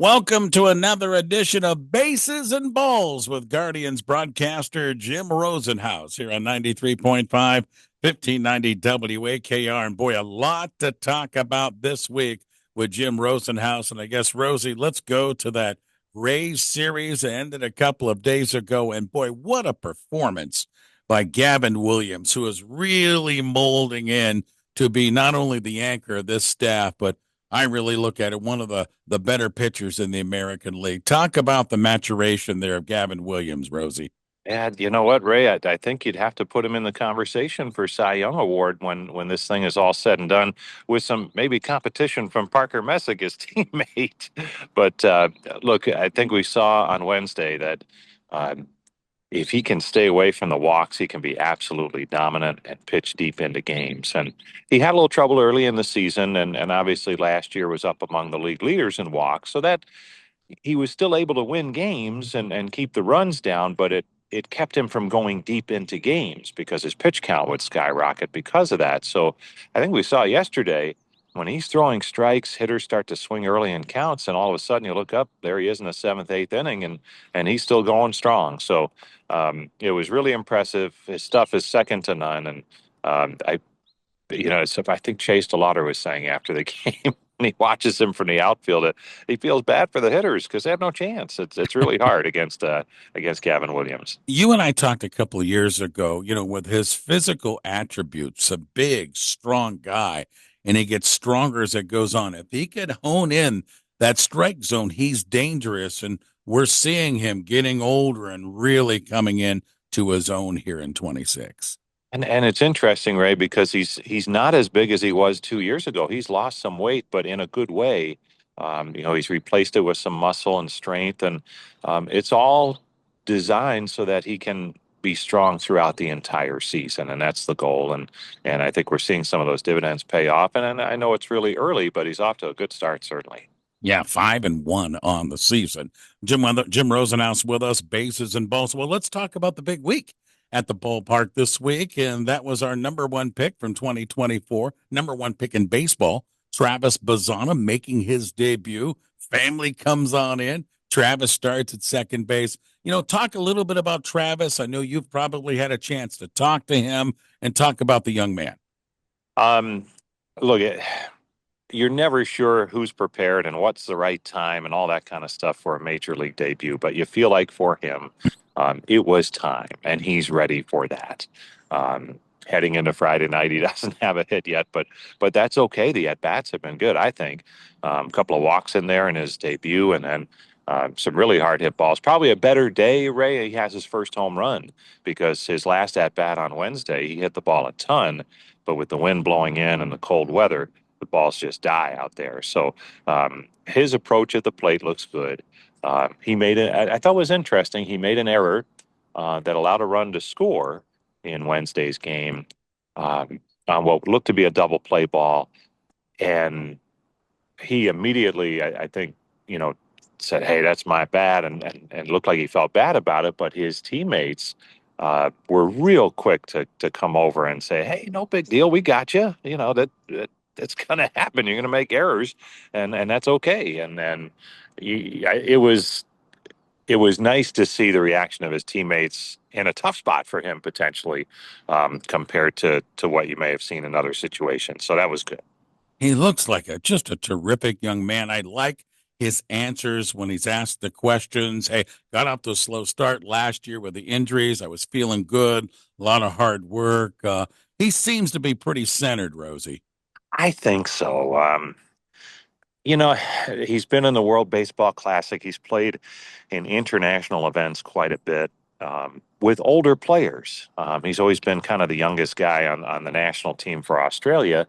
Welcome to another edition of Bases and Balls with Guardians broadcaster Jim Rosenhaus here on 93.5, 1590 WAKR. And boy, a lot to talk about this week with Jim Rosenhaus. And I guess, Rosie, let's go to that Rays series that ended a couple of days ago. And boy, what a performance by Gavin Williams, who is really molding in to be not only the anchor of this staff, but I really look at it one of the better pitchers in the American League. Talk about the maturation there of Gavin Williams, Rosie. And you know what, Ray? I think you'd have to put him in the conversation for Cy Young Award when this thing is all said and done, with some maybe competition from Parker Messick, his teammate. But look, I think we saw on Wednesday that um, if he can stay away from the walks, he can be absolutely dominant and pitch deep into games. And he had a little trouble early in the season, and obviously last year was up among the league leaders in walks. So that he was still able to win games and keep the runs down, but it kept him from going deep into games because his pitch count would skyrocket because of that. So I think we saw yesterday when he's throwing strikes, hitters start to swing early in counts, and all of a sudden you look up, there he is in the seventh, eighth inning, and he's still going strong. So it was really impressive. His stuff is second to none, and I think Chase DeLauder was saying after the game when he watches him from the outfield, he feels bad for the hitters because they have no chance. It's really hard against Gavin Williams. You and I talked a couple of years ago, with his physical attributes, a big, strong guy, and he gets stronger as it goes on. If he could hone in that strike zone, he's dangerous. And we're seeing him getting older and really coming in to his own here in 26. And it's interesting, Ray, because he's not as big as he was 2 years ago. He's lost some weight, but in a good way. He's replaced it with some muscle and strength, and it's all designed so that he can be strong throughout the entire season, and that's the goal. And I think we're seeing some of those dividends pay off. And I know it's really early, but he's off to a good start, certainly. Yeah, 5-1 on the season. Jim Rosenhaus with us, bases and balls. Well, let's talk about the big week at the ballpark this week, and that was our number one pick from 2024, number one pick in baseball. Travis Bazzana making his debut. Family comes on in. Travis starts at second base. Talk a little bit about Travis. I know you've probably had a chance to talk to him and talk about the young man. Um, Look, you're never sure who's prepared and what's the right time and all that kind of stuff for a major league debut, but you feel like for him, it was time, and he's ready for that. Heading into Friday night, he doesn't have a hit yet, but that's okay. The at bats have been good, I think. A couple of walks in there in his debut, and then some really hard hit balls. Probably a better day, Ray. He has his first home run because his last at bat on Wednesday, he hit the ball a ton, but with the wind blowing in and the cold weather, the balls just die out there. So his approach at the plate looks good. He made it. I thought it was interesting. He made an error that allowed a run to score in Wednesday's game on what looked to be a double play ball, and he immediately, I think, said, "Hey, that's my bad," and looked like he felt bad about it. But his teammates were real quick to come over and say, "Hey, no big deal. We got you. That's going to happen. You're going to make errors, and that's okay." And then it was nice to see the reaction of his teammates in a tough spot for him potentially, compared to what you may have seen in other situations. So that was good. He looks like just a terrific young man. I like his answers when he's asked the questions. Hey, got off to a slow start last year with the injuries. I was feeling good, a lot of hard work. He seems to be pretty centered, Rosie. I think so. You know, he's been in the World Baseball Classic. He's played in international events quite a bit with older players. He's always been kind of the youngest guy on the national team for Australia.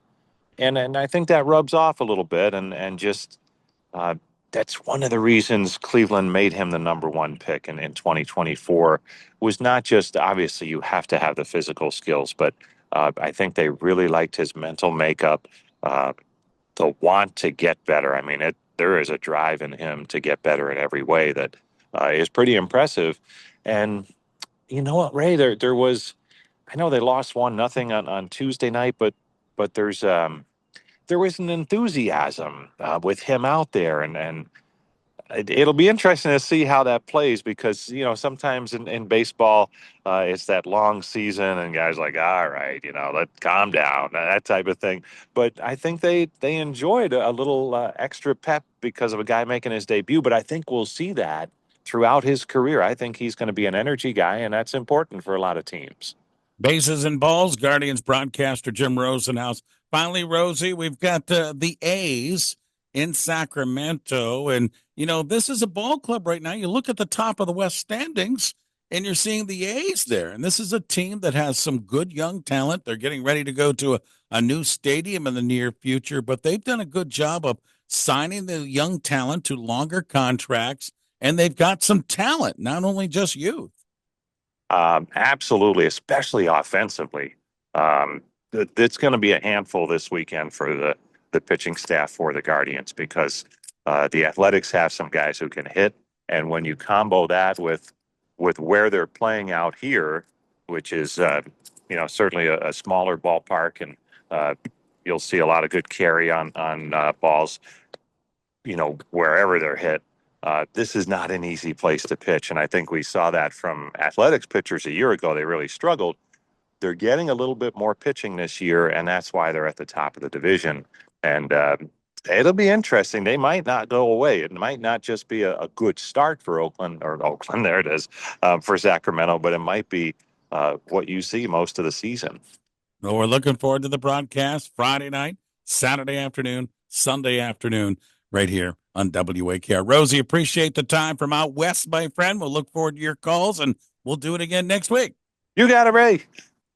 And I think that rubs off a little bit. And just uh, that's one of the reasons Cleveland made him the number one pick in 2024 was not just obviously you have to have the physical skills, but I think they really liked his mental makeup. To want to get better. I mean, there is a drive in him to get better in every way that is pretty impressive. And you know what, Ray? There was. I know they lost 1-0 on Tuesday night, but there was an enthusiasm with him out there, and It'll be interesting to see how that plays because, sometimes in baseball, it's that long season and guys like, all right, let calm down, that type of thing. But I think they enjoyed a little extra pep because of a guy making his debut. But I think we'll see that throughout his career. I think he's going to be an energy guy, and that's important for a lot of teams. Bases and balls, Guardians broadcaster Jim Rosenhaus. Finally, Rosie, we've got the A's in Sacramento. And, this is a ball club right now. You look at the top of the West standings and you're seeing the A's there. And this is a team that has some good young talent. They're getting ready to go to a new stadium in the near future, but they've done a good job of signing the young talent to longer contracts. And they've got some talent, not only just youth. Absolutely, especially offensively. It's going to be a handful this weekend for the pitching staff for the Guardians because the Athletics have some guys who can hit, and when you combo that with where they're playing out here, which is certainly a smaller ballpark, and you'll see a lot of good carry on balls, wherever they're hit. This is not an easy place to pitch, and I think we saw that from Athletics pitchers a year ago. They really struggled. They're getting a little bit more pitching this year, and that's why they're at the top of the division. And it'll be interesting. They might not go away. It might not just be a good start for Oakland, there it is, for Sacramento, but it might be what you see most of the season. Well, we're looking forward to the broadcast Friday night, Saturday afternoon, Sunday afternoon, right here on WAKR. Rosie, appreciate the time from out west, my friend. We'll look forward to your calls, and we'll do it again next week. You got it, Ray.